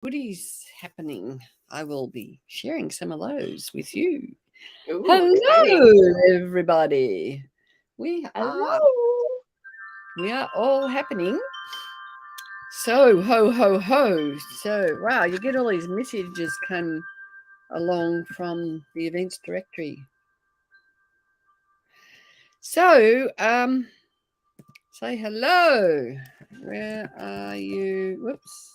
goodies happening. I will be sharing some of those with you. Ooh, exciting. Hello, everybody. We are Hello. we are all happening. So ho ho ho. So wow, you get all these messages come along from the events directory. So say hello. Where are you? Whoops.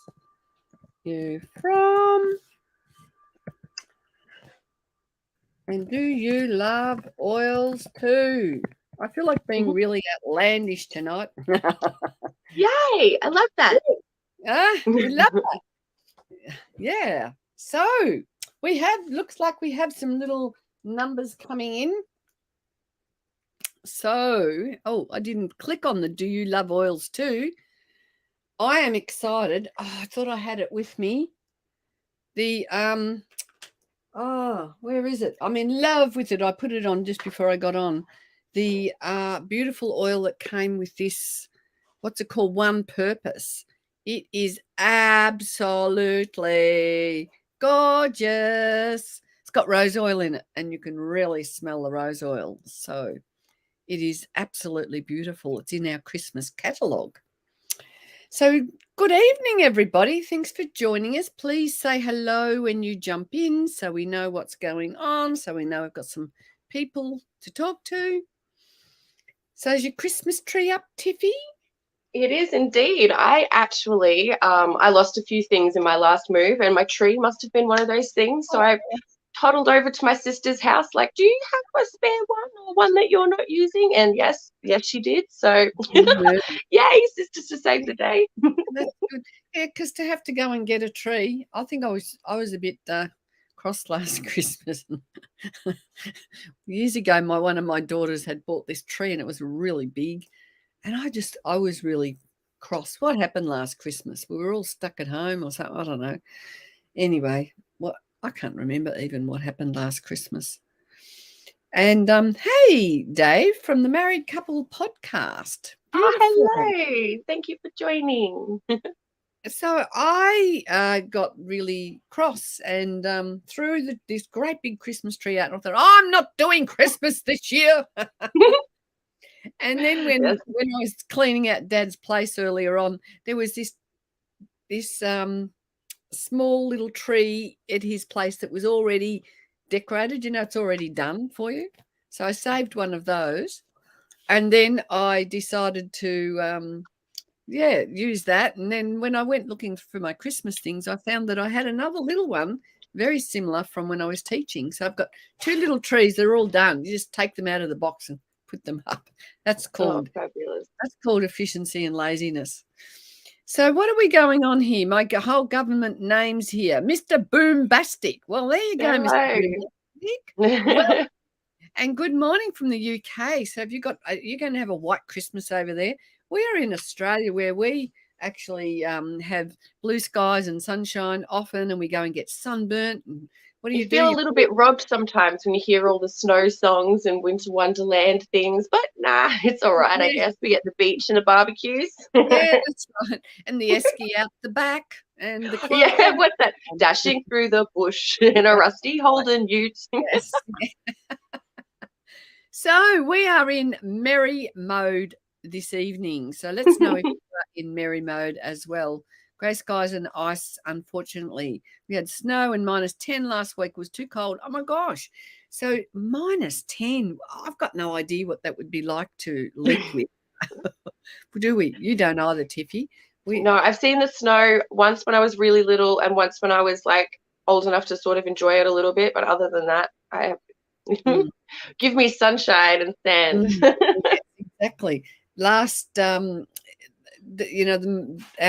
You from? And do you love oils too? I feel like being Mhm. really outlandish tonight. Yay, I love that. You love yeah. So we have looks like we have some little numbers coming in. So I didn't click on the do you love oils too? I am excited. Oh, I thought I had it with me. The where is it? I'm in love with it. I put it on just before I got on. The beautiful oil that came with this, what's it called? One Purpose. It is absolutely gorgeous. It's got rose oil in it, and you can really smell the rose oil. So it is absolutely beautiful. It's in our Christmas catalogue. So, good evening, everybody. Thanks for joining us. Please say hello when you jump in so we know what's going on, so we know we've got some people to talk to. So, is your Christmas tree up, Tiffy? It is indeed. I lost a few things in my last move, and my tree must have been one of those things. So Oh, I toddled over to my sister's house, like, do you have a spare one or one that you're not using? And yes, she did. So, yeah, yay, sisters to save the day. that's good. Yeah, because to have to go and get a tree, I think I was a bit cross last Christmas. Years ago, one of my daughters had bought this tree, and it was really big. And I was really cross. What happened last Christmas? We were all stuck at home or something. I don't know. Anyway, what I can't remember even what happened last Christmas. And hey, Dave from the Married Couple podcast. Oh, Beautiful. hello. Thank you for joining. So I got really cross and threw this great big Christmas tree out. And I thought, I'm not doing Christmas this year. And then when Yes. when I was cleaning out Dad's place earlier on, there was this small little tree at his place that was already decorated. You know, it's already done for you. So I saved one of those, and then I decided to use that. And then when I went looking for my Christmas things, I found that I had another little one very similar from when I was teaching. So I've got two little trees. They're all done. You just take them out of the box and put them up. That's Oh, called fabulous. that's called efficiency and laziness. So what are we going on here? My whole government name's here. Mr. Boombastic. Well, there you go, Mr. Hello. Boombastic. Well, and good morning from the UK. So have you got? You're going to have a white Christmas over there. We are in Australia where we actually have blue skies and sunshine often, and we go and get sunburnt. And what do You you do? feel a little bit robbed sometimes when you hear all the snow songs and winter wonderland things, but nah, it's all right, I Yeah, guess. We get the beach and the barbecues. yeah, that's right. And the esky out the back and the clothes. Yeah, what's that? Dashing through the bush in a rusty Holden ute. Yes. So we are in merry mode this evening. So let's know if you are in merry mode as well. Grey skies and ice, unfortunately. We had snow and -10 last week. It was too cold. Oh my gosh. So -10. I've got no idea what that would be like to live with. Do we? You don't either, Tiffy. We No, I've seen the snow once when I was really little and once when I was like old enough to sort of enjoy it a little bit, but other than that, I have mm, give me sunshine and sand. mm, yes, exactly. Last our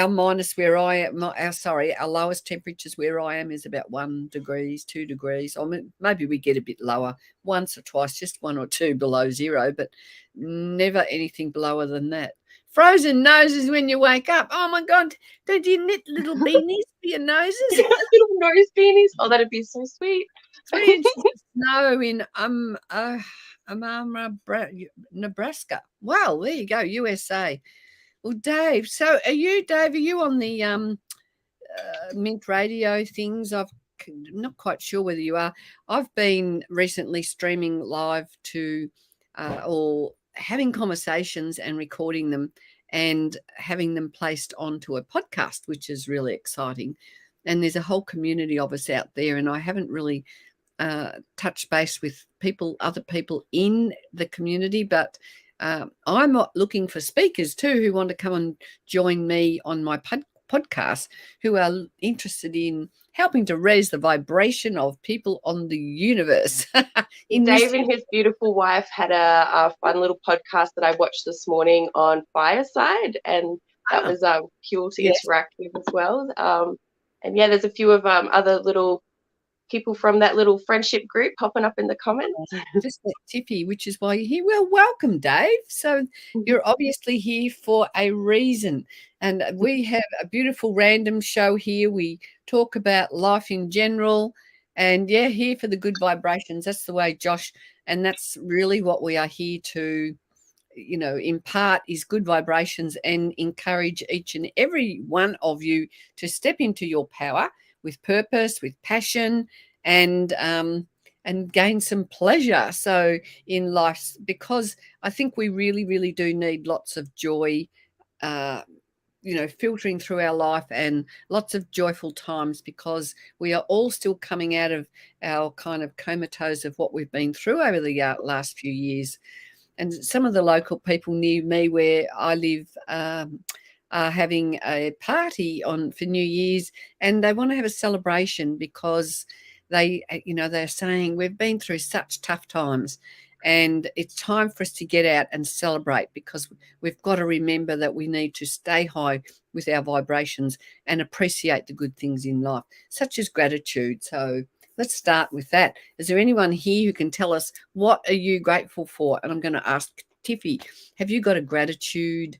minus where I am, our lowest temperatures where I am is about 1 degrees, 2 degrees. I mean, maybe we get a bit lower once or twice, just 1 or 2 below zero, but never anything lower than that. Frozen noses when you wake up. Oh my God, don't you knit little beanies for your noses? Little nose beanies. Oh, that'd be so sweet. 3 inches of snow in Nebraska. Well, there you go, USA. Well, Dave. So, Dave? Are you on the Mint Radio things. I'm not quite sure whether you are. I've been recently streaming live to or having conversations and recording them and having them placed onto a podcast, which is really exciting. And there's a whole community of us out there, and I haven't really touch base with other people in the community, but I'm looking for speakers too who want to come and join me on my podcast, who are interested in helping to raise the vibration of people on the universe. Dave and his beautiful wife had a fun little podcast that I watched this morning on Fireside, and that was cool to interact with as well. And yeah, there's a few of other little people from that little friendship group popping up in the comments. Just that Tiffy, which is why you're here. Well, welcome, Dave. So you're obviously here for a reason. And we have a beautiful random show here. We talk about life in general. And yeah, here for the good vibrations. That's the way, Josh. And that's really what we are here to, impart is good vibrations and encourage each and every one of you to step into your power with purpose, with passion, and gain some pleasure. So in life, because I think we really, really do need lots of joy, filtering through our life, and lots of joyful times, because we are all still coming out of our kind of comatose of what we've been through over the last few years. And some of the local people near me where I live are having a party for New Year's, and they want to have a celebration because they're saying we've been through such tough times, and it's time for us to get out and celebrate, because we've got to remember that we need to stay high with our vibrations and appreciate the good things in life, such as gratitude. So let's start with that. Is there anyone here who can tell us, what are you grateful for? And I'm going to ask Tiffy, have you got a gratitude,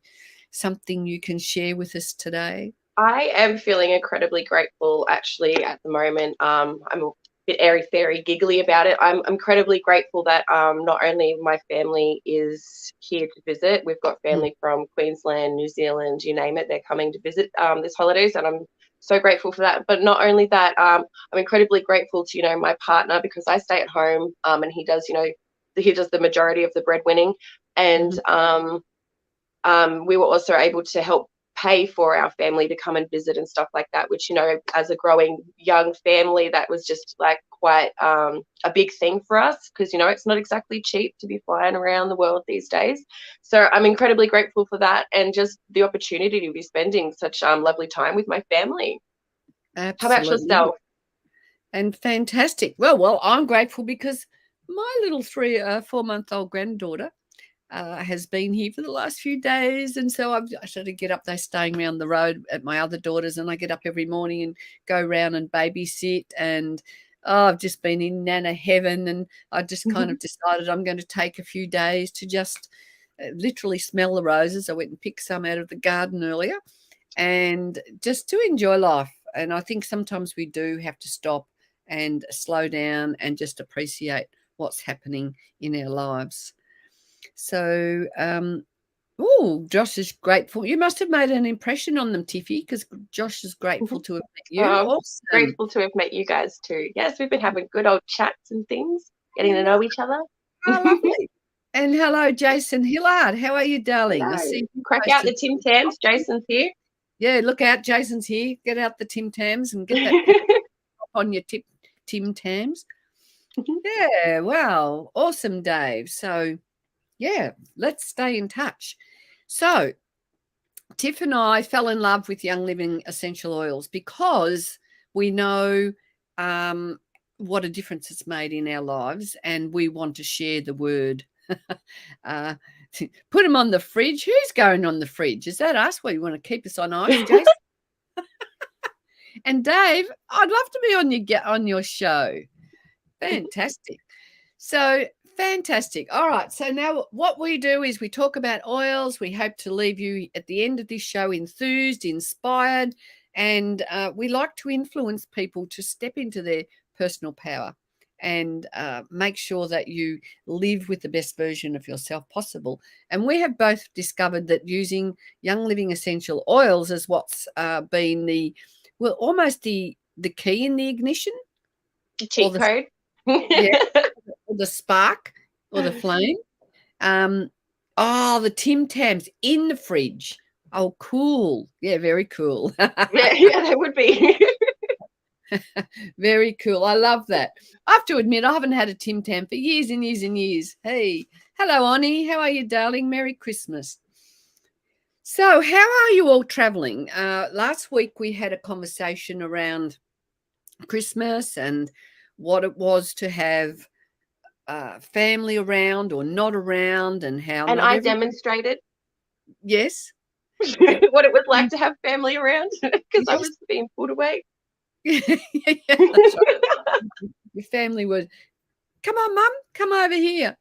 something you can share with us today? I am feeling incredibly grateful actually at the moment. I'm a bit airy-fairy, giggly about it. I'm incredibly grateful that not only my family is here to visit, we've got family from Queensland, New Zealand, you name it, they're coming to visit this holidays, and I'm so grateful for that. But not only that, I'm incredibly grateful to, my partner, because I stay at home and he does the majority of the breadwinning. And we were also able to help pay for our family to come and visit and stuff like that, which, as a growing young family, that was just like quite a big thing for us, because, it's not exactly cheap to be flying around the world these days. So I'm incredibly grateful for that, and just the opportunity to be spending such lovely time with my family. Absolutely. How about yourself? And fantastic. Well, I'm grateful because my little 4-month-old granddaughter has been here for the last few days, and so I sort of get up. They're staying around the road at my other daughter's, and I get up every morning and go around and babysit. And I've just been in Nana heaven, and I just kind of decided I'm going to take a few days to just literally smell the roses. I went and picked some out of the garden earlier, and just to enjoy life. And I think sometimes we do have to stop and slow down and just appreciate what's happening in our lives. So, Josh is grateful. You must have made an impression on them, Tiffy, because Josh is grateful to have met you. Awesome. Grateful to have met you guys too. Yes, we've been having good old chats and things, getting to know each other. Oh, lovely. And hello, Jason Hillard. How are you, darling? Hello. I see you. Crack out the Tim Tams. Jason's here. Yeah, look out. Jason's here. Get out the Tim Tams and get that on your Tim Tams. Yeah, wow. Awesome, Dave. So, yeah, let's stay in touch. So, Tiff and I fell in love with Young Living essential oils because we know what a difference it's made in our lives, and we want to share the word. Put them on the fridge. Who's going on the fridge? Is that us? Well, you want to keep us on ice, Jason? And Dave, I'd love to be on your show. Fantastic. So fantastic. All right. So now what we do is we talk about oils. We hope to leave you at the end of this show enthused, inspired, and we like to influence people to step into their personal power and make sure that you live with the best version of yourself possible. And we have both discovered that using Young Living essential oils is what's been the well, almost the key in the ignition, The or cheat the code. yeah, or the spark, or the flame. The Tim Tams in the fridge. Oh, cool. Yeah, very cool. Yeah, they would be. Very cool. I love that. I have to admit, I haven't had a Tim Tam for years and years and years. Hey, hello, Ani. How are you, darling? Merry Christmas. So, how are you all traveling? Last week we had a conversation around Christmas and what it was to have family around or not around, and how And not I every. demonstrated Yes. Yep. what it was like to have family around because I Yes. was being pulled away. Yeah, that's right. Your family was, come on, Mum, come over here.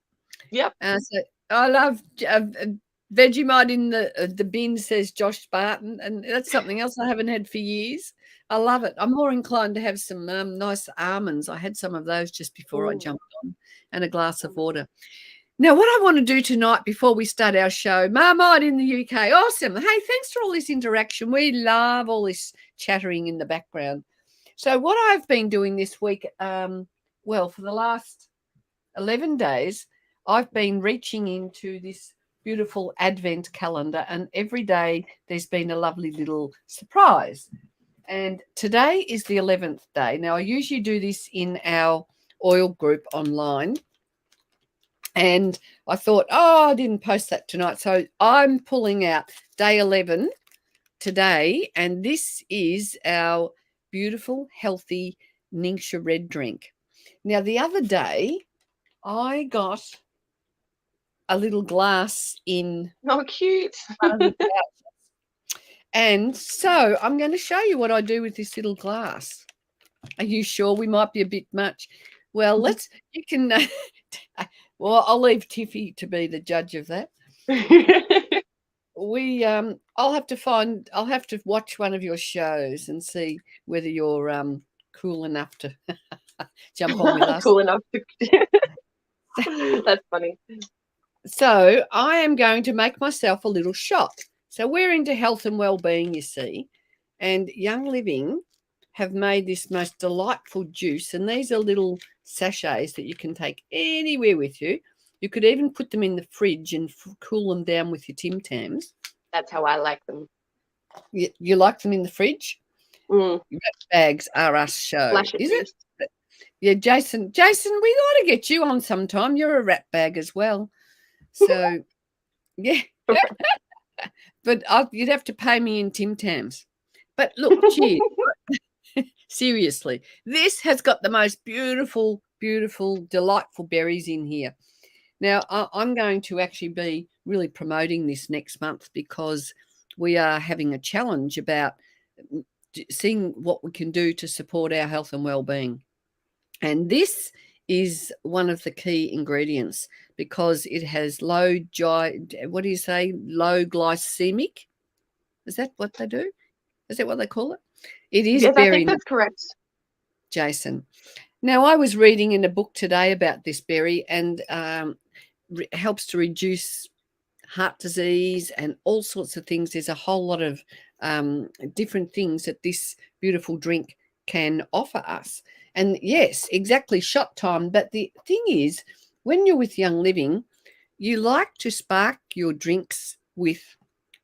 Yep. So I love Vegemite in the bin, says Josh Spartan, and that's something else I haven't had for years. I love it. I'm more inclined to have some nice almonds. I had some of those just before I Ooh. jumped on, and a glass of water. Now, what I want to do tonight before we start our show, Marmite in the UK, awesome. Hey, thanks for all this interaction. We love all this chattering in the background. So what I've been doing this week, for the last 11 days, I've been reaching into this beautiful Advent calendar, and every day there's been a lovely little surprise. And today is the 11th day. Now, I usually do this in our oil group online. And I thought, I didn't post that tonight. So I'm pulling out day 11 today. And this is our beautiful, healthy Ningxia red drink. Now, the other day, I got a little glass in Oh, cute. one of the pouches. And so I'm going to show you what I do with this little glass. Are you sure we might be a bit much? Well, you can, I'll leave Tiffy to be the judge of that. I'll have to watch one of your shows and see whether you're cool enough to jump on with us. Cool enough to. That's funny. So I am going to make myself a little shot. So we're into health and well-being, you see, and Young Living have made this most delightful juice, and these are little sachets that you can take anywhere with you. You could even put them in the fridge and cool them down with your Tim Tams. That's how I like them. You like them in the fridge? Mm. Bags are us show, Flash is it? Yeah, Jason, we got to get you on sometime. You're a rat bag as well. So, yeah. But you'd have to pay me in Tim Tams. But look, cheers. Seriously, this has got the most beautiful, beautiful, delightful berries in here. Now, I'm going to actually be really promoting this next month because we are having a challenge about seeing what we can do to support our health and well-being. And this is one of the key ingredients because it has low glycemic? Is that what they do? Is that what they call it? It is. Yes, berry. I think that's correct. Jason. Now, I was reading in a book today about this berry, and helps to reduce heart disease and all sorts of things. There's a whole lot of different things that this beautiful drink can offer us. And yes, exactly, shot time. But the thing is, when you're with Young Living, you like to spark your drinks with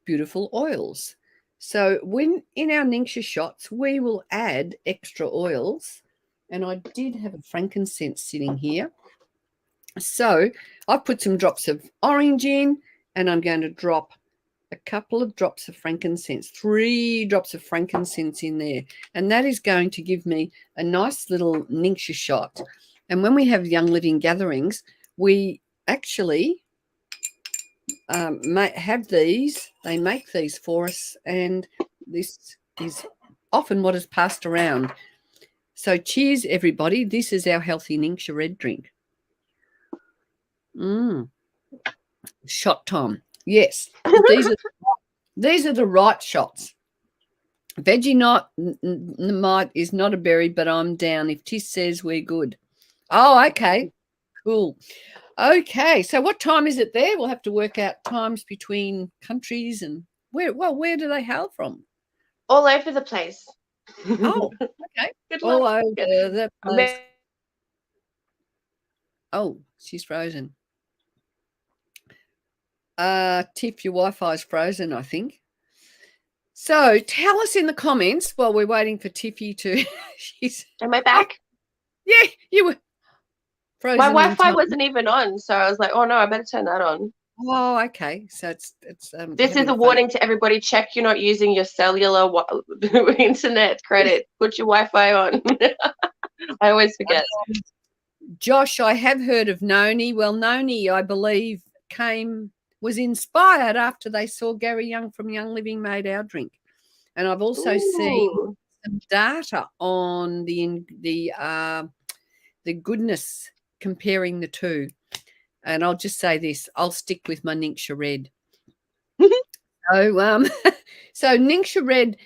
beautiful oils. So when in our Ningxia shots, we will add extra oils. And I did have a frankincense sitting here. So I've put some drops of orange in, and I'm going to drop a couple of drops of frankincense, 3 drops of frankincense in there. And that is going to give me a nice little Ningxia shot. And when we have Young Living gatherings, we actually have these. They make these for us, and this is often what is passed around. So cheers, everybody. This is our healthy Ningxia red drink. Shot time. Yes. But these are the right shots. Vegemite is not a berry, but I'm down. If Tiss says we're good. Oh, okay. Cool. Okay. So what time is it there? We'll have to work out times between countries and where do they hail from? All over the place. Oh, okay. Good luck. All over Yeah. the place. Oh, she's frozen. Tiff, your Wi-Fi's frozen, I think. So tell us in the comments while we're waiting for Tiffy to. Am I Oh, back? yeah, you were My frozen in Wi-Fi time. wasn't even on, so I was like, "Oh no, I better turn that on." Oh, okay. So it's This is having a fun. warning to everybody: check you're not using your cellular internet credit. Put your Wi-Fi on. I always forget. Josh, I have heard of Noni. Well, Noni, I believe, was inspired after they saw Gary Young from Young Living made our drink. And I've also seen Ooh. some data on the goodness comparing the two. And I'll just say this: I'll stick with my Ningxia Red. So Ningxia Red,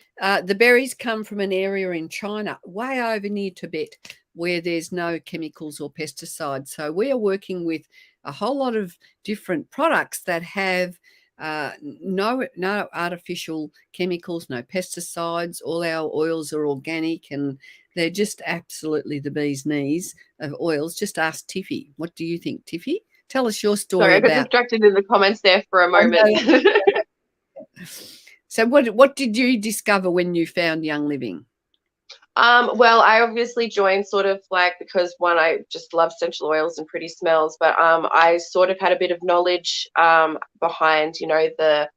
the berries come from an area in China, way over near Tibet, where there's no chemicals or pesticides. So we are working with a whole lot of different products that have no artificial chemicals, no pesticides. All our oils are organic, and they're just absolutely the bee's knees of oils. Just ask Tiffy. What do you think, Tiffy? Tell us your story Sorry, I got about. distracted in the comments there for a moment. So what did you discover when you found Young Living? Well, I obviously joined sort of like because one, I just love essential oils and pretty smells, but I sort of had a bit of knowledge behind, the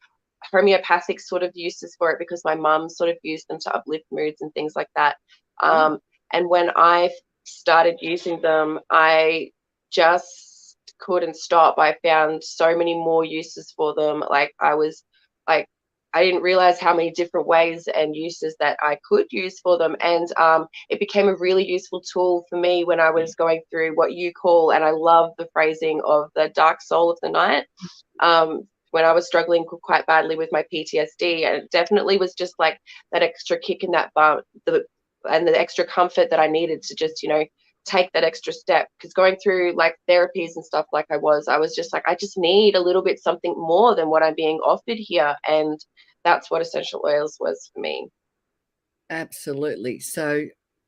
homeopathic sort of uses for it because my mum sort of used them to uplift moods and things like that. And when I started using them, I just couldn't stop. I found so many more uses for them. Like I didn't realize how many different ways and uses that I could use for them. And it became a really useful tool for me when I was going through what you call, and I love the phrasing of the dark soul of the night. When I was struggling quite badly with my PTSD, and it definitely was just like that extra kick in that butt, and the extra comfort that I needed to just, take that extra step. Because going through like therapies and stuff like I was just like, I just need a little bit something more than what I'm being offered here. And that's what essential oils was for me. Absolutely. So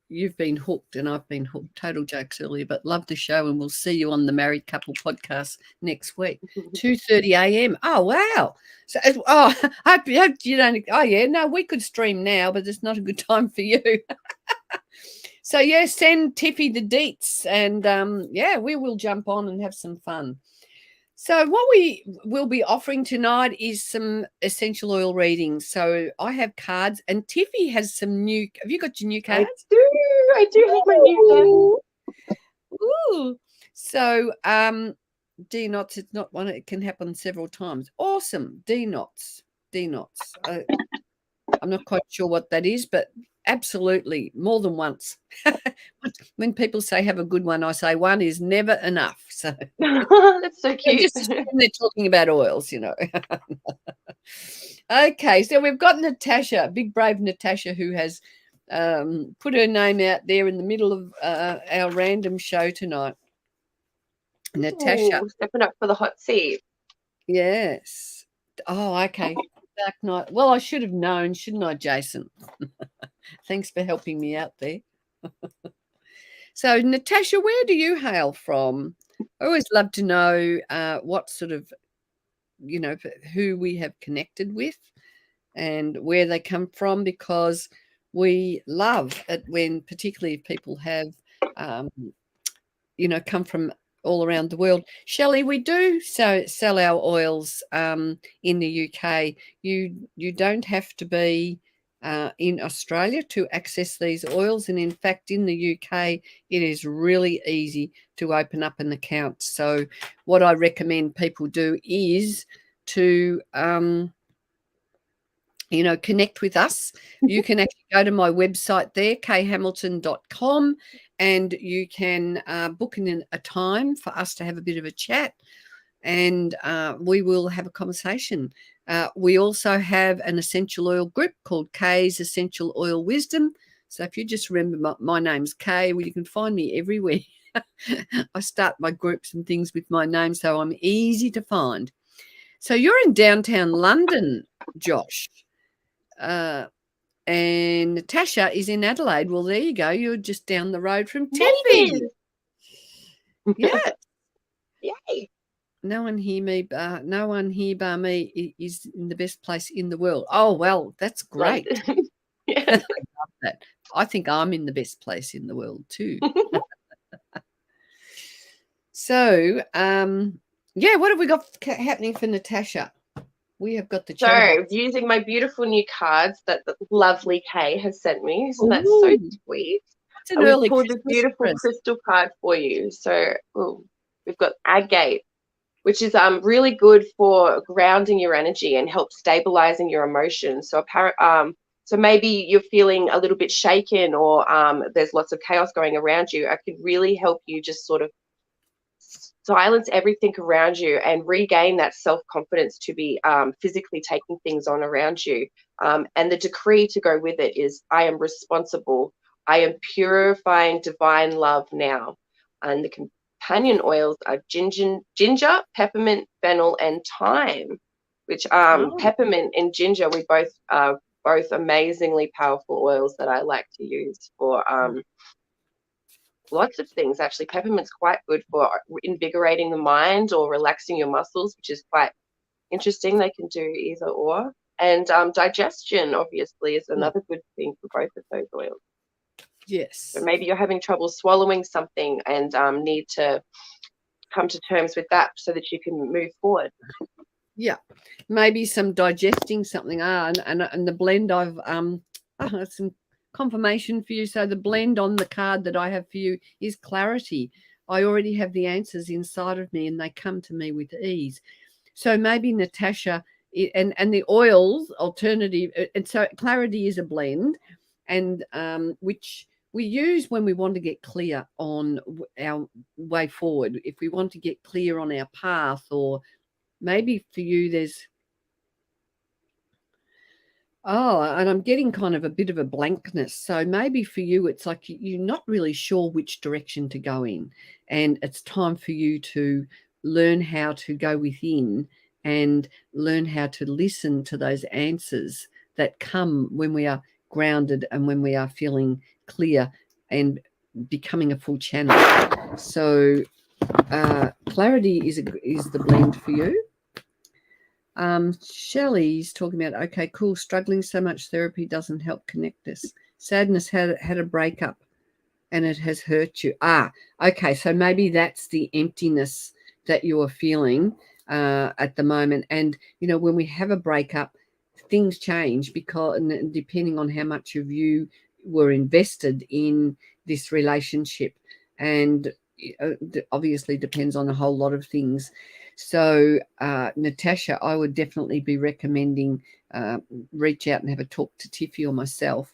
you've been hooked and I've been hooked. Total jokes earlier, but love the show, and we'll see you on the Married Couple podcast next week, 2:30 a.m. Oh, wow. So, I hope you don't. Oh, yeah. No, we could stream now, but it's not a good time for you. So, yeah, send Tiffy the deets, and yeah, we will jump on and have some fun. So what we will be offering tonight is some essential oil readings. So I have cards, and Tiffy has some new. Have you got your new cards? I do have my new cards. Ooh. So D knots. It's not one. It can happen several times. Awesome. D knots. D knots. I'm not quite sure what that is, but absolutely more than once. When people say have a good one, I say one is never enough. So That's so cute. just assume they're talking about oils, Okay, so we've got Natasha, big brave Natasha, who has put her name out there in the middle of our random show tonight. Natasha. Ooh, stepping up for the hot seat. Yes. Oh, okay. Dark Knight. Well, I should have known, shouldn't I, Jason? Thanks for helping me out there. So, Natasha, where do you hail from? I always love to know what sort of, who we have connected with and where they come from, because we love it when, particularly if people have, come from all around the world. Shelley, we do sell our oils in the UK. You don't have to be in Australia to access these oils, and in fact in the UK it is really easy to open up an account. So what I recommend people do is to connect with us. You can actually go to my website there, khamilton.com, and you can book in a time for us to have a bit of a chat, and we will have a conversation. We also have an essential oil group called Kay's Essential Oil Wisdom. So if you just remember my name's Kay, well, you can find me everywhere. I start my groups and things with my name, so I'm easy to find. So you're in downtown London, Josh. And Natasha is in Adelaide. Well, there you go. You're just down the road from Tiffy. Neighbours. Yeah. Yay. No one here by me is in the best place in the world. Oh, well, that's great. Yeah. I love that. I think I'm in the best place in the world too. So, yeah, what have we got happening for Natasha? We have got the chat. So, using my beautiful new cards that the lovely Kay has sent me. Isn't that so Ooh, sweet? it's an We've early pulled this Christmas beautiful present. crystal card for you. So, we've got agate, which is really good for grounding your energy and help stabilizing your emotions. So maybe you're feeling a little bit shaken, or there's lots of chaos going around you. I could really help you just sort of silence everything around you and regain that self-confidence to be physically taking things on around you. And the decree to go with it is, I am responsible. I am purifying divine love now. And the companion oils are ginger, peppermint, fennel, and thyme, which peppermint and ginger, we both are both amazingly powerful oils that I like to use for lots of things. Actually, peppermint's quite good for invigorating the mind or relaxing your muscles, which is quite interesting. They can do either or. And digestion, obviously, is another good thing for both of those oils. Yes. So maybe you're having trouble swallowing something and need to come to terms with that so that you can move forward. Yeah, maybe some digesting something. And the blend I've some confirmation for you. So the blend on the card that I have for you is clarity. I already have the answers inside of me, and they come to me with ease. So maybe Natasha and the oils alternative, and so clarity is a blend, and which we use when we want to get clear on our way forward. If we want to get clear on our path, or maybe for you there's and I'm getting kind of a bit of a blankness. So maybe for you, it's like you're not really sure which direction to go in. And it's time for you to learn how to go within and learn how to listen to those answers that come when we are grounded and when we are feeling clear and becoming a full channel. So clarity is the blend for you. Shelley's talking about, okay, cool, struggling so much therapy doesn't help connect us. Sadness had a breakup and it has hurt you. Okay, so maybe that's the emptiness that you are feeling at the moment. And, when we have a breakup, things change because depending on how much of you were invested in this relationship. And obviously depends on a whole lot of things. So, Natasha, I would definitely be recommending reach out and have a talk to Tiffy or myself,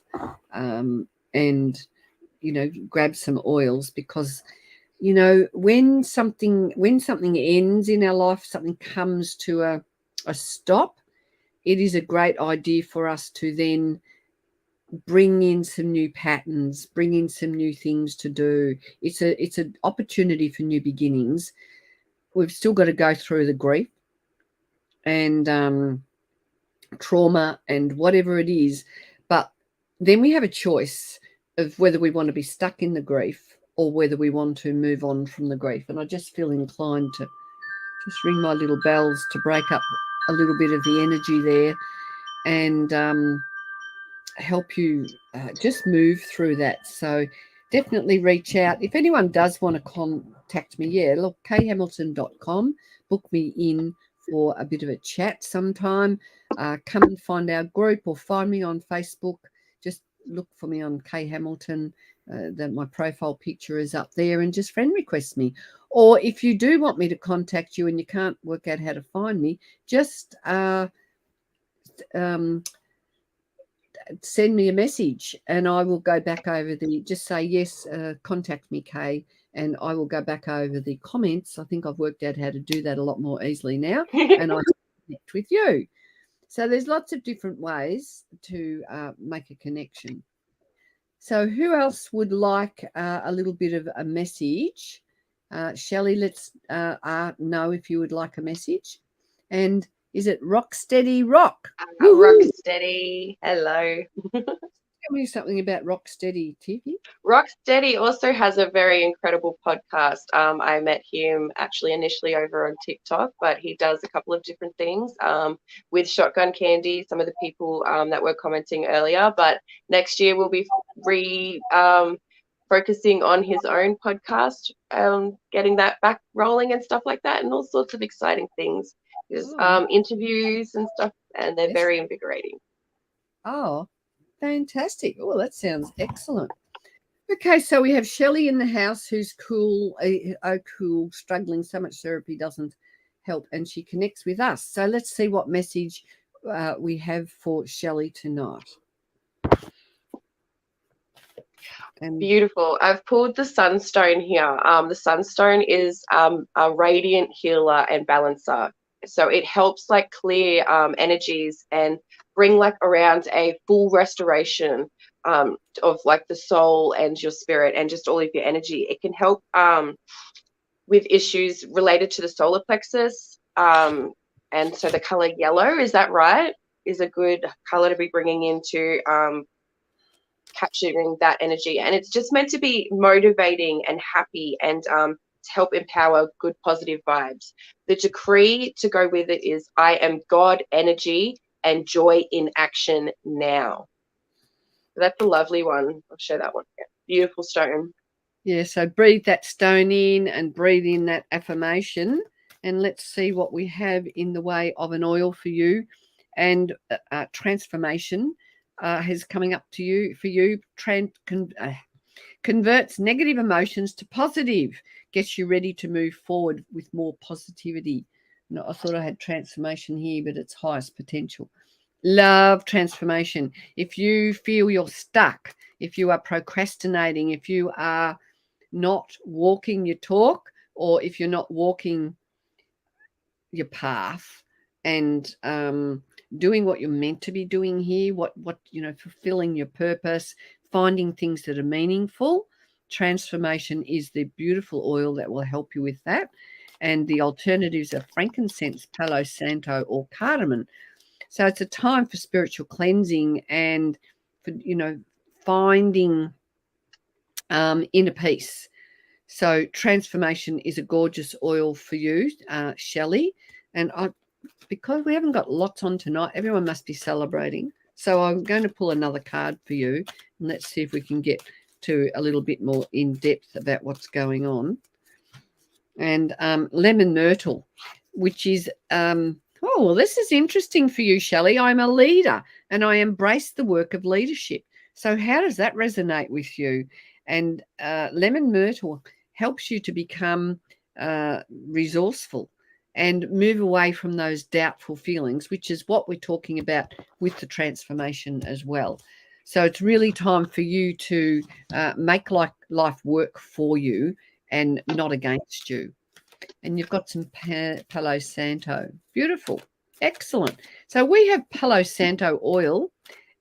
and grab some oils, because when something ends in our life, something comes to a stop, it is a great idea for us to then bring in some new patterns, bring in some new things to do. It's an opportunity for new beginnings. We've still got to go through the grief and trauma and whatever it is, but then we have a choice of whether we want to be stuck in the grief or whether we want to move on from the grief. And I just feel inclined to just ring my little bells to break up a little bit of the energy there and help you just move through that. So definitely reach out. If anyone does want to contact me, look, khamilton.com, book me in for a bit of a chat sometime. Come and find our group or find me on Facebook. Just look for me on K Hamilton. My profile picture is up there, and just friend request me. Or if you do want me to contact you and you can't work out how to find me, just send me a message and I will go back over just say, yes, contact me, Kay, and I will go back over the comments. I think I've worked out how to do that a lot more easily now, and I connect with you. So there's lots of different ways to make a connection. So who else would like a little bit of a message? Shelley, let's know if you would like a message. And Is it Rock Steady Rock? Rock Woohoo! Steady. Hello. Tell me something about Rock Steady, Tiffy. Rocksteady also has a very incredible podcast. I met him actually initially over on TikTok, but he does a couple of different things with Shotgun Candy, some of the people that were commenting earlier. But next year we'll be focusing on his own podcast, getting that back rolling and stuff like that, and all sorts of exciting things. There's interviews and stuff, and they're Yes. very invigorating. Oh, fantastic. Oh, that sounds excellent. Okay, so we have Shelley in the house who's cool, cool, struggling. So much therapy doesn't help, and she connects with us. So let's see what message we have for Shelley tonight. And beautiful. I've pulled the Sunstone here. The Sunstone is a radiant healer and balancer. So it helps like clear energies and bring like around a full restoration of like the soul and your spirit and just all of your energy. It can help with issues related to the solar plexus. And so the color yellow, is that right? Is a good color to be bringing into capturing that energy. And it's just meant to be motivating and happy and to help empower good positive vibes. The decree to go with it is, I am God energy and joy in action now. That's a lovely one. I'll show that one again. Beautiful stone. yeah, so breathe that stone in and breathe in that affirmation. And let's see what we have in the way of an oil for you. And transformation is coming up to you for you. Converts negative emotions to positive, gets you ready to move forward with more positivity. No, I thought I had transformation here, but it's highest potential. Love transformation. If you feel you're stuck, if you are procrastinating, if you are not walking your talk, or if you're not walking your path and doing what you're meant to be doing here, what fulfilling your purpose, finding things that are meaningful, transformation is the beautiful oil that will help you with that. And the alternatives are frankincense, Palo Santo, or cardamom. So it's a time for spiritual cleansing and for finding inner peace. So transformation is a gorgeous oil for you, Shelley. And because we haven't got lots on tonight, everyone must be celebrating. So I'm going to pull another card for you, and let's see if we can get to a little bit more in depth about what's going on. And lemon myrtle, which is well, this is interesting for you, Shelley. I'm a leader and I embrace the work of leadership. So how does that resonate with you? And lemon myrtle helps you to become resourceful and move away from those doubtful feelings, which is what we're talking about with the transformation as well. So it's really time for you to make life work for you and not against you. And you've got some Palo Santo. Beautiful. Excellent. So we have Palo Santo oil,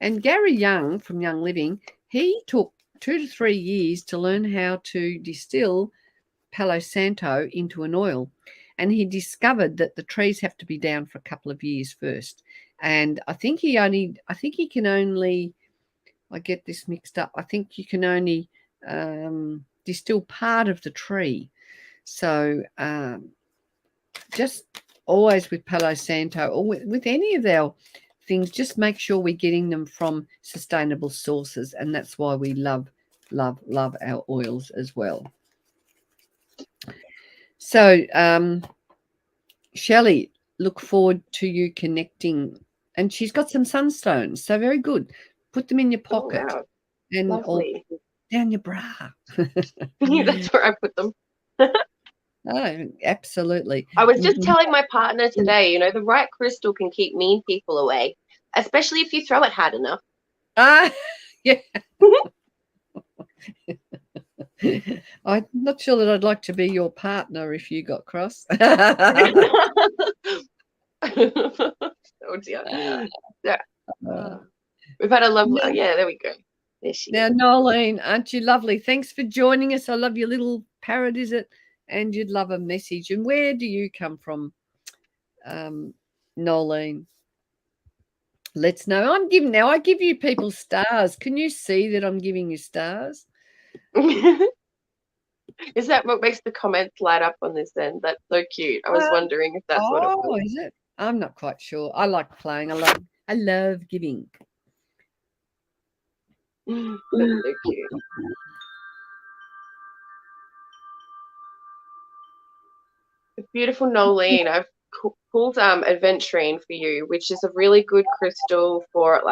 and Gary Young from Young Living, he took 2 to 3 years to learn how to distill Palo Santo into an oil. And he discovered that the trees have to be down for a couple of years first. And I think he can only, I get this mixed up, I think you can only distill part of the tree. So just always with Palo Santo or with any of our things, just make sure we're getting them from sustainable sources. And that's why we love our oils as well. So Shelley, look forward to you connecting. And she's got some sunstones. So very good. Put them in your pocket. Oh, wow. And Lovely. or down your bra. That's where I put them. Oh, absolutely. I was just telling my partner today, the right crystal can keep mean people away, especially if you throw it hard enough. Yeah. I'm not sure that I'd like to be your partner if you got cross. Oh dear. Yeah. We've had a lovely, there we go. Now, Nolene, aren't you lovely? Thanks for joining us. I love your little parrot, is it? And you'd love a message. And where do you come from? Nolene. Let's know. I give you people stars. Can you see that I'm giving you stars? Is that what makes the comments light up on this end? That's so cute. I was wondering if that's what it was. Is it? I'm not quite sure. I like playing. I love giving. That's so cute. Beautiful Nolene. I've pulled Adventurine for you, which is a really good crystal for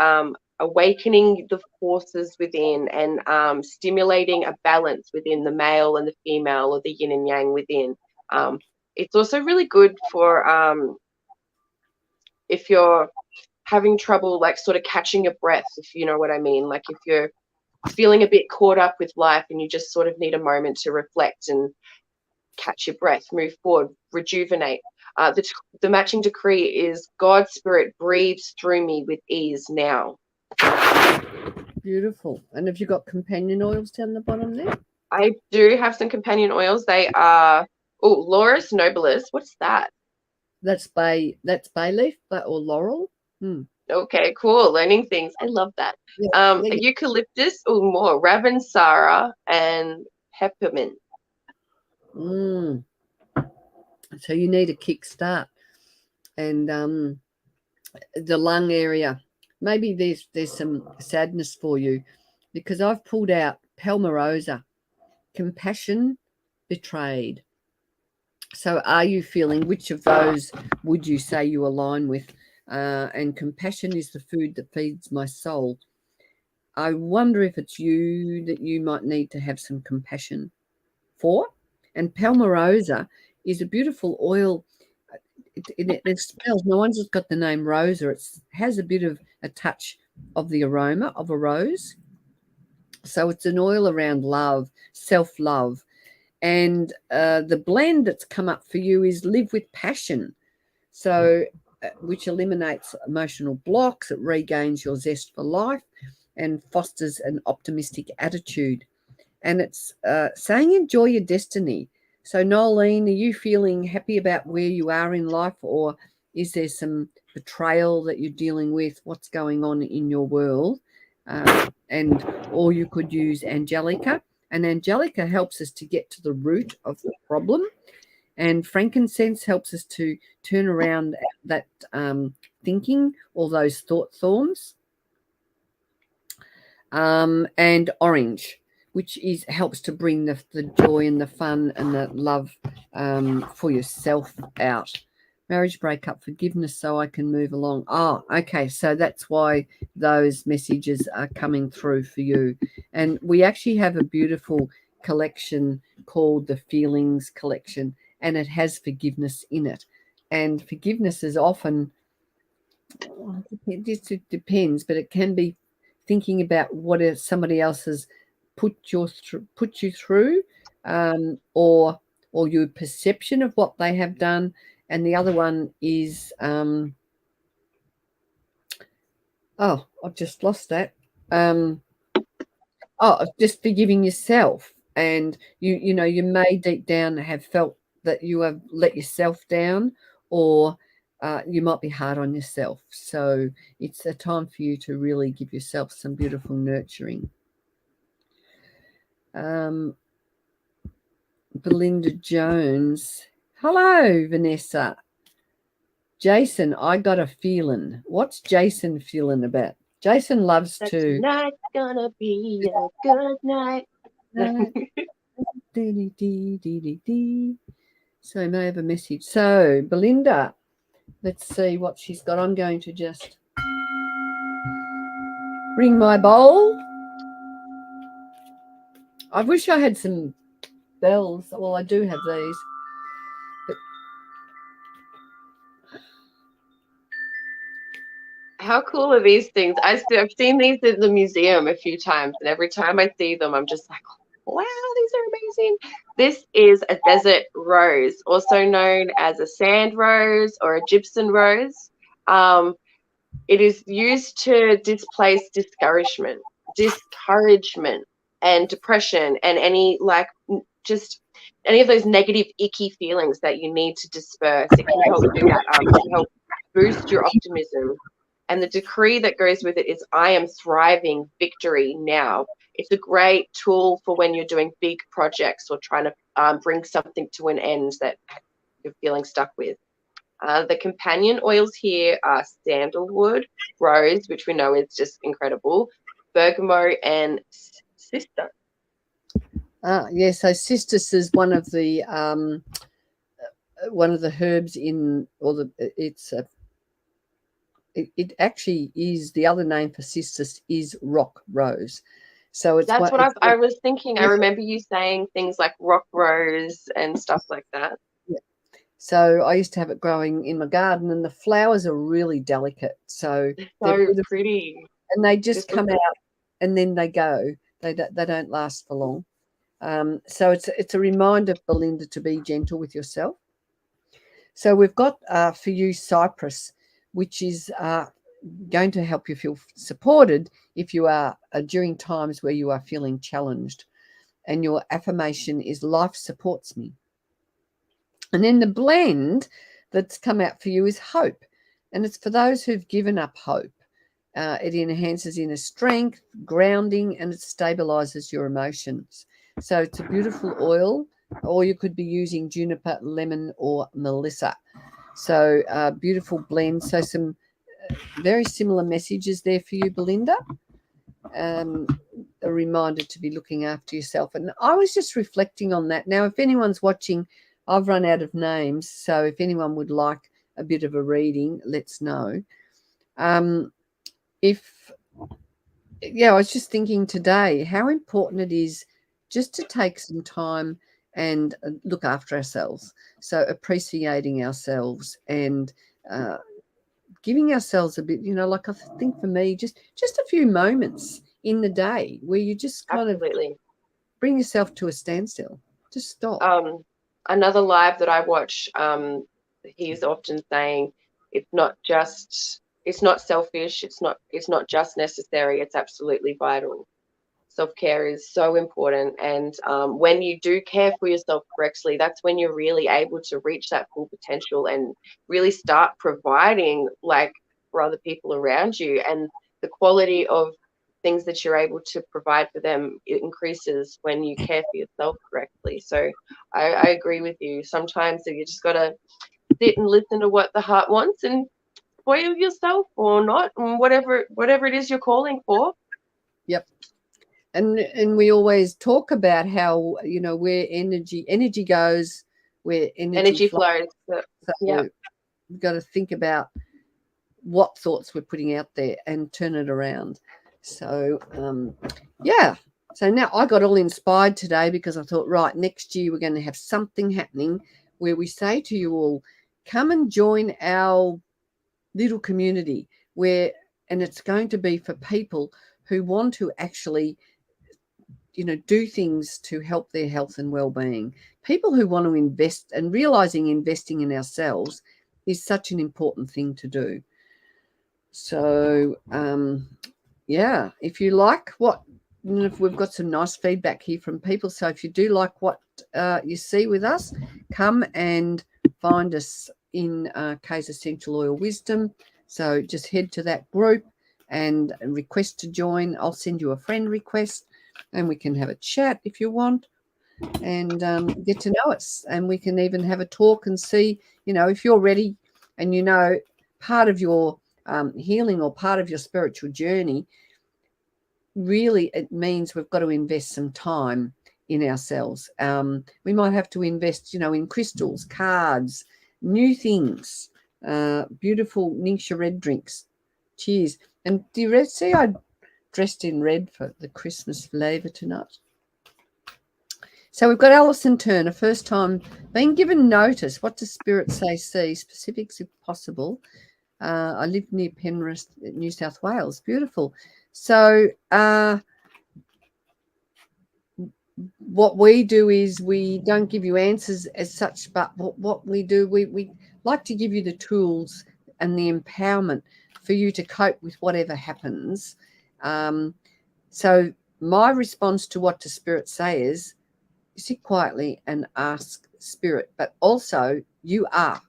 awakening the forces within and stimulating a balance within the male and the female, or the yin and yang within. It's also really good for if you're having trouble, like, sort of catching your breath, if you know what I mean. Like, if you're feeling a bit caught up with life and you just sort of need a moment to reflect and catch your breath, move forward, rejuvenate. The matching decree is God's spirit breathes through me with ease now. Beautiful. And have you got companion oils down the bottom there? I do have some companion oils. They are Laurus nobilis. What's that? That's bay leaf or laurel. Okay, cool. Learning things. I love that. Yeah. Eucalyptus, more Ravensara and peppermint. So you need a kickstart, and the lung area. Maybe there's some sadness for you, because I've pulled out Palmarosa, compassion betrayed. So are you feeling, which of those would you say you align with? And compassion is the food that feeds my soul. I wonder if it's you that you might need to have some compassion for. And Palmarosa is a beautiful oil. It smells. No one's got the name Rosa. It has a bit of a touch of the aroma of a rose. So it's an oil around love, self-love. And the blend that's come up for you is Live with Passion. So which eliminates emotional blocks. It regains your zest for life and fosters an optimistic attitude. And it's saying enjoy your destiny. So, Nolene, are you feeling happy about where you are in life, or is there some betrayal that you're dealing with? What's going on in your world? Or you could use Angelica. And Angelica helps us to get to the root of the problem. And frankincense helps us to turn around that thinking, all those thought thorns. And orange, which helps to bring the joy and the fun and the love for yourself out. Marriage breakup, forgiveness, so I can move along. Oh, okay. So that's why those messages are coming through for you. And we actually have a beautiful collection called the Feelings Collection, and it has forgiveness in it. And forgiveness is often, it depends, but it can be thinking about what somebody else has put you through, or your perception of what they have done. And the other one is I've just lost that. Just forgiving yourself. And you may deep down have felt that you have let yourself down, or you might be hard on yourself. So it's a time for you to really give yourself some beautiful nurturing. Belinda Jones. Hello, Vanessa. Jason, I got a feeling. What's Jason feeling about? Jason loves to. Tonight's gonna be a good night. So I may have a message. So, Belinda, let's see what she's got. I'm going to just ring my bowl. I wish I had some bells. Well, I do have these. But how cool are these things? I've seen these in the museum a few times, and every time I see them, I'm just like, wow, these are amazing. This is a desert rose, also known as a sand rose or a gypsum rose. It is used to displace discouragement, and depression, and any just any of those negative, icky feelings that you need to disperse. It can help do that. It can help boost your optimism. And the decree that goes with it is, I am thriving, victory now. It's a great tool for when you're doing big projects or trying to bring something to an end that you're feeling stuck with. The companion oils here are sandalwood, rose, which we know is just incredible, bergamot, and sister. Yes, so cistus is one of the herbs in, or it actually is, the other name for cistus is rock rose. So it's That's what what I was thinking. I remember you saying things like rock rose and stuff like that. yeah. So I used to have it growing in my garden, and the flowers are really delicate. So they're So beautiful, pretty. and they just Just come look out and then they go. They don't last for long. So it's a reminder, Belinda, to be gentle with yourself. So we've got for you cypress, which is going to help you feel supported if you are during times where you are feeling challenged. And your affirmation is, life supports me. And then the blend that's come out for you is hope. And it's for those who've given up hope. It enhances inner strength, grounding, and it stabilizes your emotions. So it's a beautiful oil, or you could be using juniper, lemon, or melissa. So beautiful blend. So some very similar messages there for you, Belinda. A reminder to be looking after yourself. And I was just reflecting on that. Now, if anyone's watching, I've run out of names. So if anyone would like a bit of a reading, let's know. I was just thinking today how important it is just to take some time and look after ourselves. So appreciating ourselves and giving ourselves a bit, like I think for me, just a few moments in the day where you just kind of absolutely. bring yourself to a standstill. Just stop. Another live that I watch, he's often saying it's not selfish, it's not just necessary, it's absolutely vital. Self-care is so important, and when you do care for yourself correctly, that's when you're really able to reach that full potential and really start providing, like, for other people around you, and the quality of things that you're able to provide for them, it increases when you care for yourself correctly. So I agree with you. Sometimes you just got to sit and listen to what the heart wants and spoil yourself or not, and whatever it is you're calling for. Yep. And we always talk about how, where energy goes, where energy Energy flows. flows. So Yeah. we've got to think about what thoughts we're putting out there and turn it around. So so now I got all inspired today because I thought, right, next year we're going to have something happening where we say to you all, come and join our little community and it's going to be for people who want to actually do things to help their health and well-being, people who want to invest, and realizing investing in ourselves is such an important thing to do. So if you like if we've got some nice feedback here from people, so if you do like what you see with us, come and find us in K's Essential Oil Wisdom. So just head to that group and request to join. I'll send you a friend request and we can have a chat if you want and get to know us, and we can even have a talk and see, if you're ready and part of your healing or part of your spiritual journey, really it means we've got to invest some time in ourselves. We might have to invest, in crystals, cards, new things, beautiful Ningxia red drinks. Cheers. And do you see I dressed in red for the Christmas flavour tonight? So we've got Alison Turner, first time being given notice. What does Spirit say? See specifics if possible. I live near Penrith, New South Wales. Beautiful. So what we do is we don't give you answers as such, but what we do, we like to give you the tools and the empowerment for you to cope with whatever happens. So my response to what does Spirit say is, sit quietly and ask Spirit, but also you are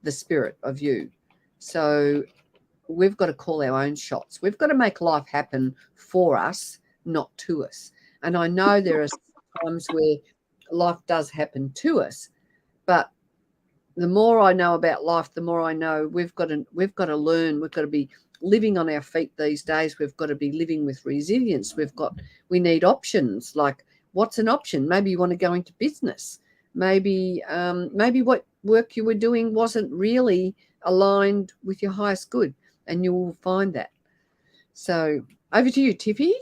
the spirit of you. So we've got to call our own shots. We've got to make life happen for us, not to us. And I know there are times where life does happen to us, but the more I know about life, the more I know we've got to learn. We've got to be living on our feet these days. We've got to be living with resilience. We need options. Like, what's an option? Maybe you want to go into business. Maybe what work you were doing wasn't really aligned with your highest good, and you will find that. So over to you, Tiffy.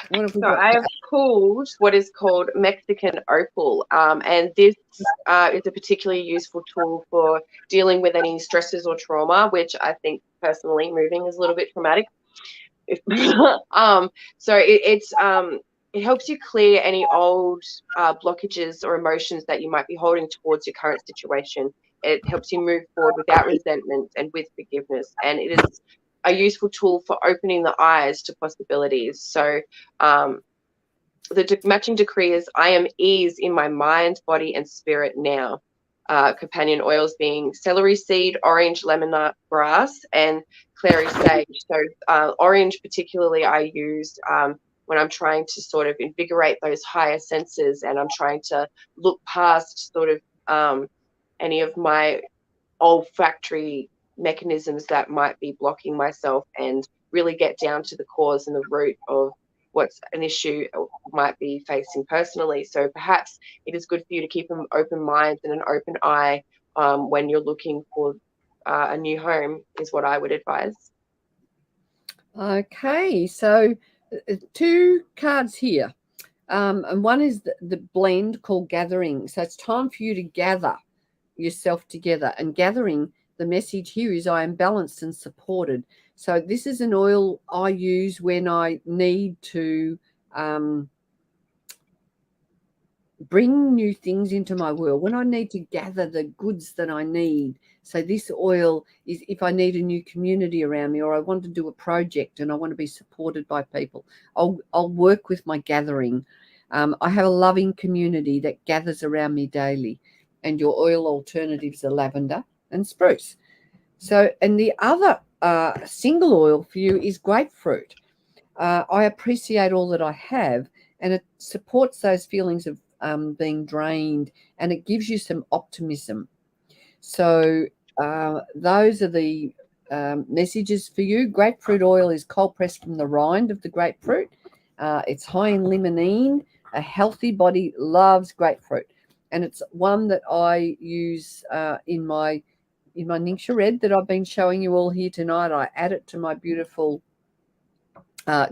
What have we So got? I have pulled what is called Mexican opal, and this is a particularly useful tool for dealing with any stresses or trauma, which I think personally moving is a little bit traumatic. So it helps you clear any old blockages or emotions that you might be holding towards your current situation. It helps you move forward without resentment and with forgiveness, and it is a useful tool for opening the eyes to possibilities. So the matching decree is, I am ease in my mind, body, and spirit now. Companion oils being celery seed, orange lemongrass, and clary sage. So orange particularly I use when I'm trying to sort of invigorate those higher senses, and I'm trying to look past sort of any of my olfactory mechanisms that might be blocking myself, and really get down to the cause and the root of what's an issue might be facing personally. So perhaps it is good for you to keep an open mind and an open eye when you're looking for a new home, is what I would advise. Okay, so two cards here. And one is the blend called gathering. So it's time for you to gather yourself together. And gathering, the message here is, I am balanced and supported. So this is an oil I use when I need to bring new things into my world, when I need to gather the goods that I need. So this oil is if I need a new community around me, or I want to do a project and I want to be supported by people, I'll work with my gathering. I have a loving community that gathers around me daily, and your oil alternatives are lavender and spruce. So, and the other single oil for you is grapefruit. I appreciate all that I have, and it supports those feelings of being drained, and it gives you some optimism. So those are the messages for you. Grapefruit oil is cold pressed from the rind of the grapefruit. It's high in limonene. A healthy body loves grapefruit, and it's one that I use in my Ningxia Red that I've been showing you all here tonight. I add it to my beautiful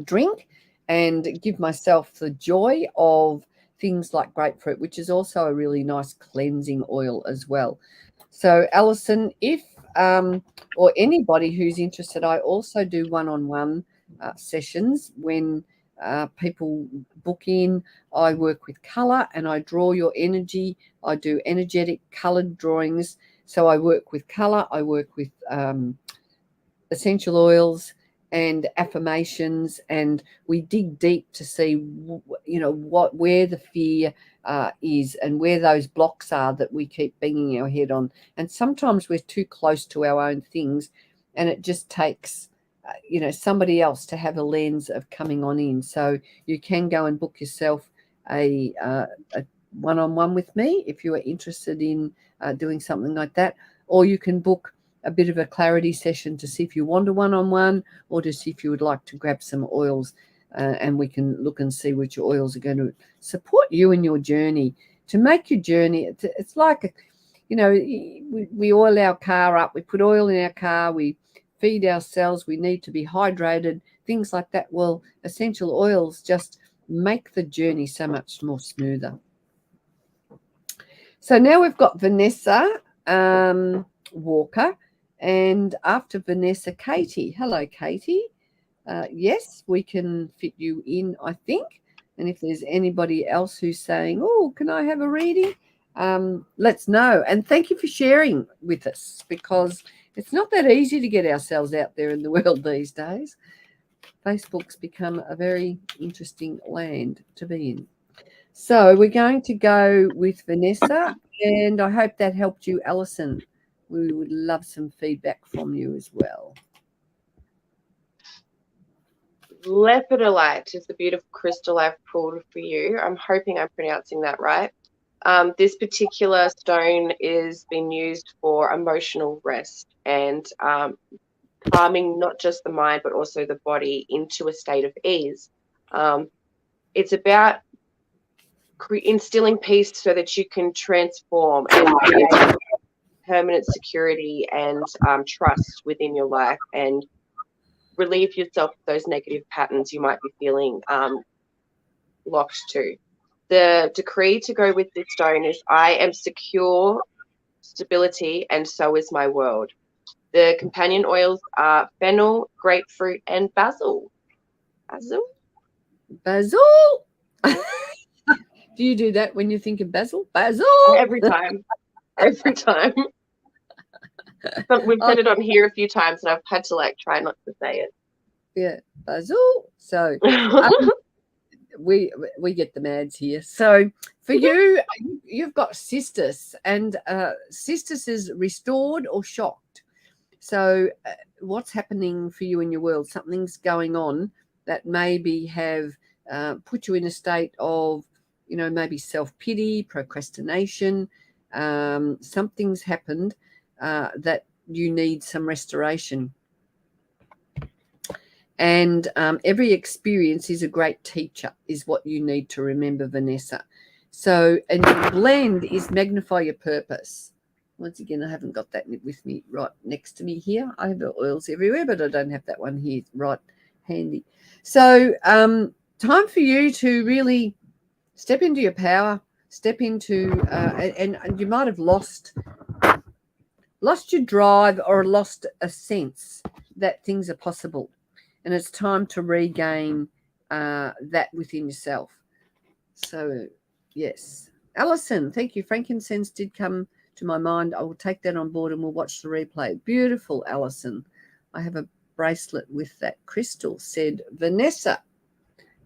drink and give myself the joy of things like grapefruit, which is also a really nice cleansing oil as well. So Alison, if or anybody who's interested, I also do one-on-one sessions when people book in. I work with color and I draw your energy. I do energetic colored drawings. So I work with color, I work with essential oils and affirmations, and we dig deep to see where the fear is, and where those blocks are that we keep banging our head on. And sometimes we're too close to our own things, and it just takes somebody else to have a lens of coming on in. So you can go and book yourself a one-on-one with me if you are interested in doing something like that, or you can book a bit of a clarity session to see if you want a one-on-one, or to see if you would like to grab some oils, and we can look and see which oils are going to support you in your journey, to make your journey. It's like, we oil our car up, we put oil in our car, we feed ourselves, we need to be hydrated, things like that. Well, essential oils just make the journey so much more smoother. So now we've got Vanessa Walker, and after Vanessa, Katie. Hello, Katie. Yes, we can fit you in, I think. And if there's anybody else who's saying, oh, can I have a reading? Let's know. And thank you for sharing with us, because it's not that easy to get ourselves out there in the world these days. Facebook's become a very interesting land to be in. So we're going to go with Vanessa, and I hope that helped you, Alison. We would love some feedback from you as well. Lepidolite is the beautiful crystal I've pulled for you. I'm hoping I'm pronouncing that right. This particular stone is being used for emotional rest and calming not just the mind but also the body into a state of ease. It's about instilling peace so that you can transform and create permanent security and trust within your life and relieve yourself of those negative patterns you might be feeling locked to. The decree to go with this stone is I am secure, stability, and so is my world. The companion oils are fennel, grapefruit, and basil. Basil? Basil. Do you do that when you think of basil? Basil. Every time. Every time. We've said it on here a few times and I've had to try not to say it. Yeah, basil. So we get the mads here. So for you, you've got cistus, and cistus is restored or shocked. So what's happening for you in your world? Something's going on that maybe have put you in a state of, maybe self-pity, procrastination. Something's happened that you need some restoration. And every experience is a great teacher, is what you need to remember, Vanessa. So, and your blend is magnify your purpose. Once again, I haven't got that with me right next to me here. I have oils everywhere, but I don't have that one here right handy. So, time for you to really step into your power, step into, and you might have lost your drive or lost a sense that things are possible. And it's time to regain that within yourself. So, yes. Alison, thank you. Frankincense did come to my mind. I will take that on board and we'll watch the replay. Beautiful, Alison. I have a bracelet with that crystal, said Vanessa.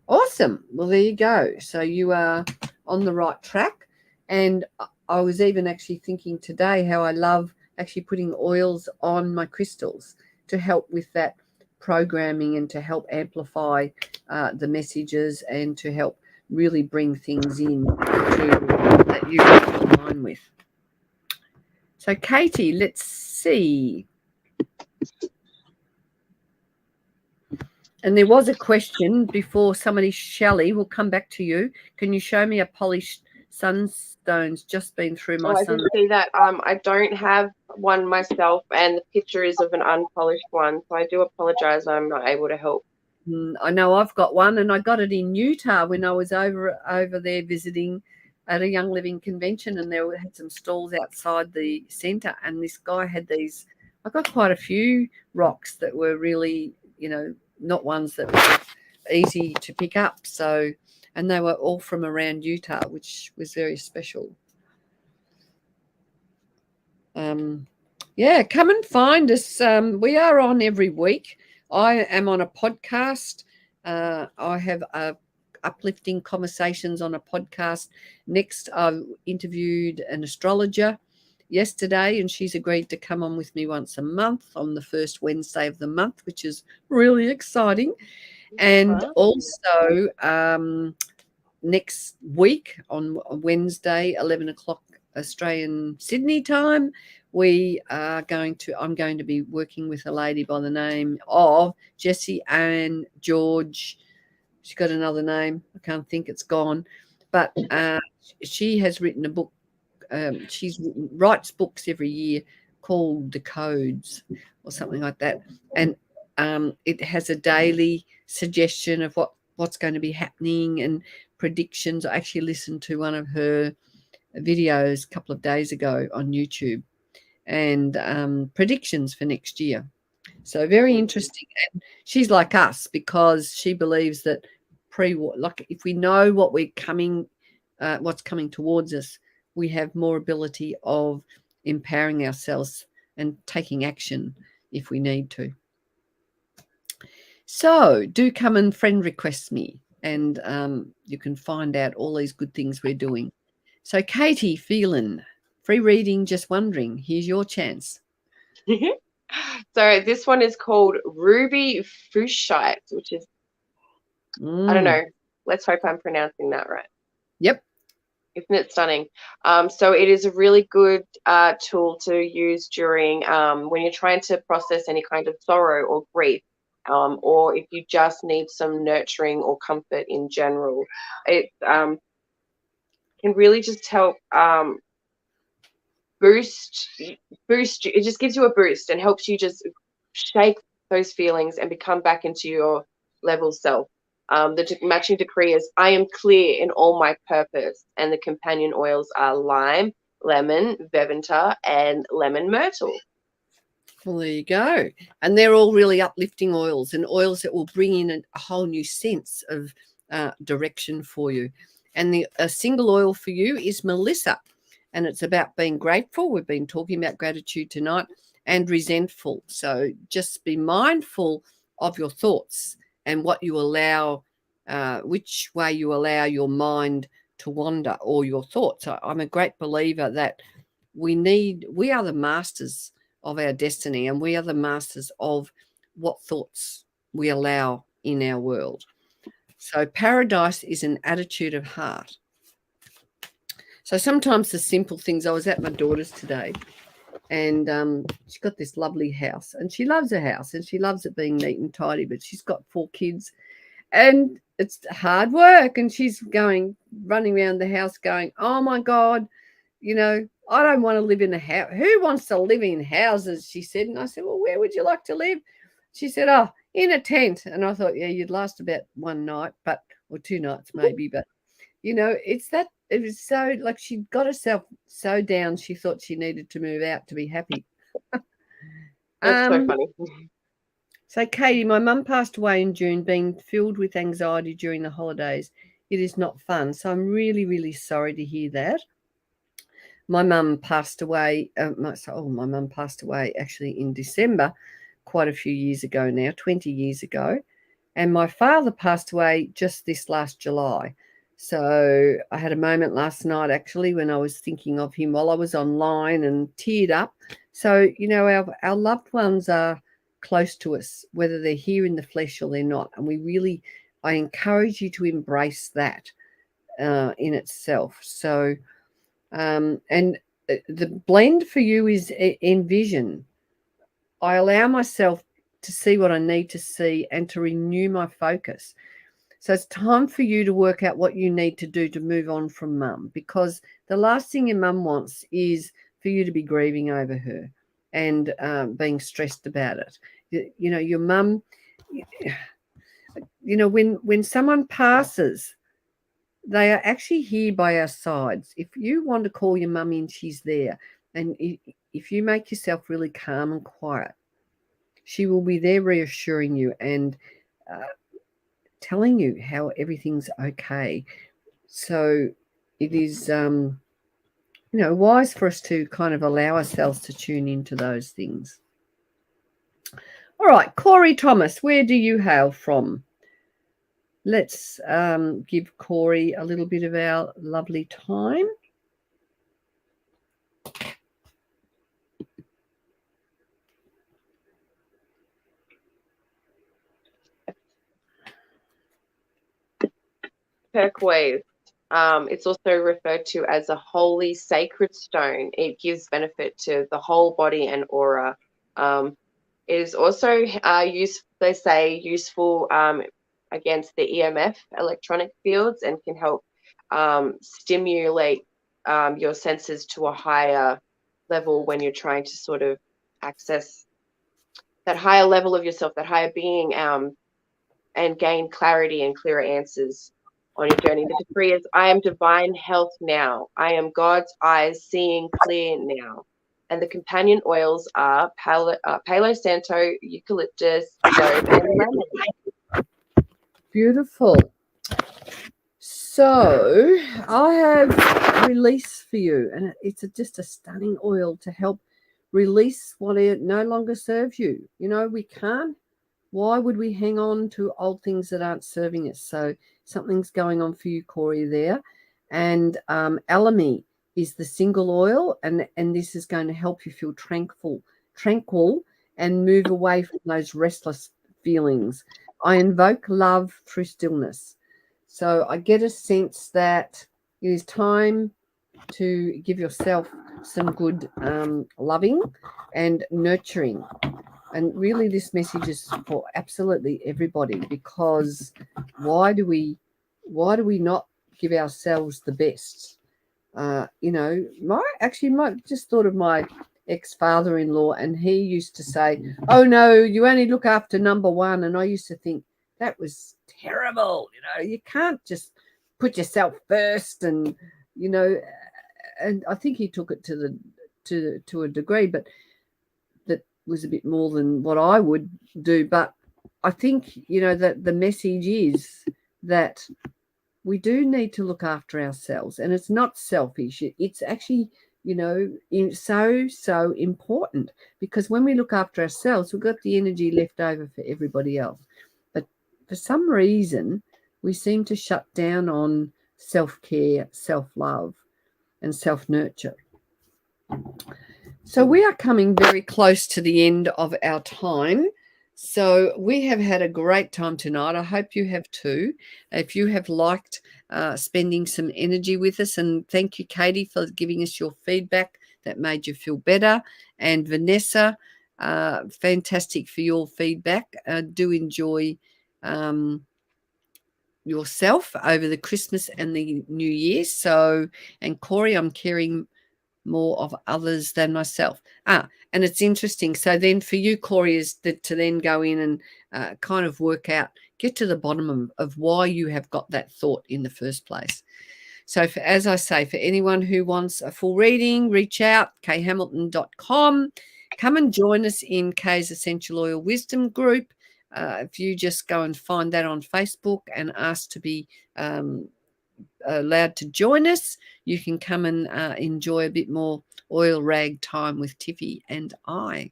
Awesome. Well, there you go. So you are on the right track. And I was even actually thinking today how I love actually putting oils on my crystals to help with that programming and to help amplify the messages and to help really bring things in that you can align with. So, Katie, let's see. And there was a question before somebody, Shelley, will come back to you. Can you show me a polished sunstones just been through my I did see that. I don't have one myself, and the picture is of an unpolished one, so I do apologize. I'm not able to help. I know I've got one, and I got it in Utah when I was over there visiting at a Young Living convention, and there had some stalls outside the centre, and this guy had these. I got quite a few rocks that were really, not ones that were easy to pick up. So, and they were all from around Utah, which was very special. Yeah, come and find us. We are on every week. I am on a podcast. I have uplifting conversations on a podcast. Next, I interviewed an astrologer yesterday, and she's agreed to come on with me once a month on the first Wednesday of the month, which is really exciting. And also next week on Wednesday, 11 o'clock Australian Sydney time, I'm going to be working with a lady by the name of Jessie Ann George. She's got another name. I can't think, it's gone. But she has written a book. She writes books every year called The Codes or something like that. And it has a daily suggestion of what's going to be happening and predictions. I actually listened to one of her videos a couple of days ago on YouTube and predictions for next year. So very interesting. And she's like us because she believes that if we know what's coming towards us, we have more ability of empowering ourselves and taking action if we need to. So do come and friend request me, and you can find out all these good things we're doing. So Katie Phelan Free reading, just wondering. Here's your chance. So this one is called Ruby Fuchsite, which is, I don't know. Let's hope I'm pronouncing that right. Yep. Isn't it stunning? So it is a really good tool to use during when you're trying to process any kind of sorrow or grief, or if you just need some nurturing or comfort in general. It can really just help boost you. It just gives you a boost and helps you just shake those feelings and become back into your level self. The matching decree is, I am clear in all my purpose, and the companion oils are lime, lemon, Veventer, and lemon myrtle. Well, there you go. And they're all really uplifting oils, and oils that will bring in a whole new sense of direction for you. And a single oil for you is Melissa, and it's about being grateful. We've been talking about gratitude tonight, and resentful. So just be mindful of your thoughts and what you allow, which way you allow your mind to wander, or your thoughts. I'm a great believer that we are the masters of our destiny, and we are the masters of what thoughts we allow in our world. So paradise is an attitude of heart. So sometimes the simple things. I was at my daughter's today, and she's got this lovely house, and she loves her house, and she loves it being neat and tidy, but she's got 4 kids, and it's hard work, and she's running around the house going, oh my God, I don't want to live in a house. Who wants to live in houses? She said. And I said, well, where would you like to live? She said, oh, in a tent. And I thought, yeah, you'd last about 1 night, or 2 nights maybe. But, it was so, like, she got herself so down, she thought she needed to move out to be happy. That's so funny. So, Katie, my mum passed away in June, being filled with anxiety during the holidays. It is not fun. So I'm really, really sorry to hear that. My mum passed away. My mum passed away actually in December, quite a few years ago now, 20 years ago. And my father passed away just this last July. So I had a moment last night, actually, when I was thinking of him while I was online and teared up. So, our loved ones are close to us, whether they're here in the flesh or they're not. And I encourage you to embrace that in itself. So, and the blend for you is envision. I allow myself to see what I need to see and to renew my focus. So it's time for you to work out what you need to do to move on from mum, because the last thing your mum wants is for you to be grieving over her and being stressed about it. Your mum, when someone passes, they are actually here by our sides. If you want to call your mum in, she's there. And if you make yourself really calm and quiet, she will be there reassuring you and telling you how everything's okay. So it is, wise for us to kind of allow ourselves to tune into those things. All right, Corey Thomas, where do you hail from? Let's give Corey a little bit of our lovely time. Turquoise. It's also referred to as a holy sacred stone. It gives benefit to the whole body and aura. It is also useful against the EMF electronic fields, and can help stimulate your senses to a higher level when you're trying to sort of access that higher level of yourself, that higher being, and gain clarity and clearer answers on your journey. The decree is, I am divine health now. I am God's eyes seeing clear now. And the companion oils are Palo Santo, eucalyptus, clove, and lemon. Beautiful. So I have release for you, and it's just a stunning oil to help release what no longer serves you. We can't. Why would we hang on to old things that aren't serving us? So something's going on for you, Corey, there. And alamy is the single oil, and this is going to help you feel tranquil and move away from those restless feelings. I invoke love through stillness. So I get a sense that it is time to give yourself some good loving and nurturing. And really, this message is for absolutely everybody, because why do we not give ourselves the best? My just thought of my ex-father-in-law, and he used to say, "Oh no, you only look after number one." And I used to think that was terrible. You can't just put yourself first, and and I think he took it to a degree, but that was a bit more than what I would do. But I think that the message is that we do need to look after ourselves, and it's not selfish. It's actually so important, because when we look after ourselves, we've got the energy left over for everybody else. But for some reason, we seem to shut down on self-care, self-love, and self-nurture. So we are coming very close to the end of our time. So we have had a great time tonight. I hope you have too. If you have liked spending some energy with us, and thank you, Katie, for giving us your feedback that made you feel better. And Vanessa, fantastic for your feedback. Do enjoy yourself over the Christmas and the New Year. So, and Corey, I'm caring more of others than myself. And it's interesting. So then for you, Corey, is to then go in and kind of work out, get to the bottom of why you have got that thought in the first place. So as I say, for anyone who wants a full reading, reach out, khamilton.com. Come and join us in Kay's Essential Oil Wisdom Group. If you just go and find that on Facebook and ask to be allowed to join us, you can come and enjoy a bit more oil rag time with Tiffy and I.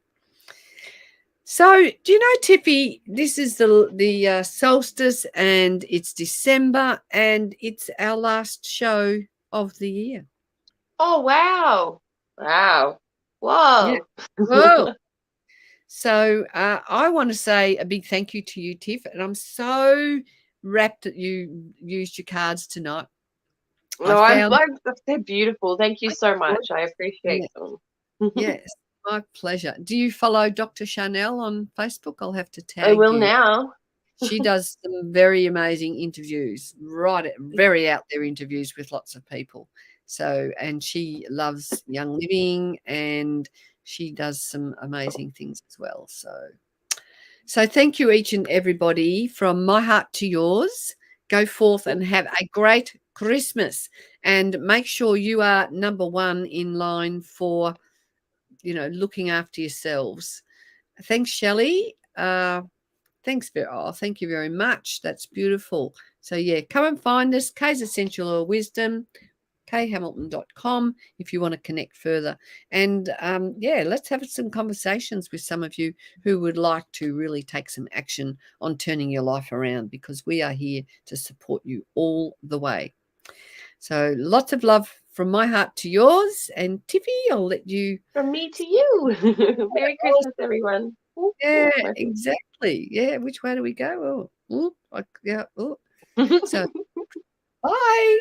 So do you know, Tiffy, this is the solstice, and it's December, and it's our last show of the year. Oh, wow. Whoa. Yeah. Whoa. So I want to say a big thank you to you, Tiff, and I'm so rapt that you used your cards tonight. No, they're beautiful. Thank you so much. I appreciate them. Yes, my pleasure. Do you follow Dr. Chanel on Facebook? I'll have to tag I will you. now. She does some very amazing interviews, very out there interviews with lots of people. So, and she loves Young Living, and she does some amazing things as well. So thank you, each and everybody, from my heart to yours. Go forth and have a great Christmas, and make sure you are number one in line for looking after yourselves. Thanks, Shelley. Thank you very much. That's beautiful. So yeah, come and find us, Kay's Essential Oil Wisdom, khamilton.com, if you want to connect further. And let's have some conversations with some of you who would like to really take some action on turning your life around, because we are here to support you all the way. So lots of love from my heart to yours. And Tiffy, I'll let you. From me to you. Merry Christmas, everyone. Yeah, exactly. Yeah, which way do we go? So bye.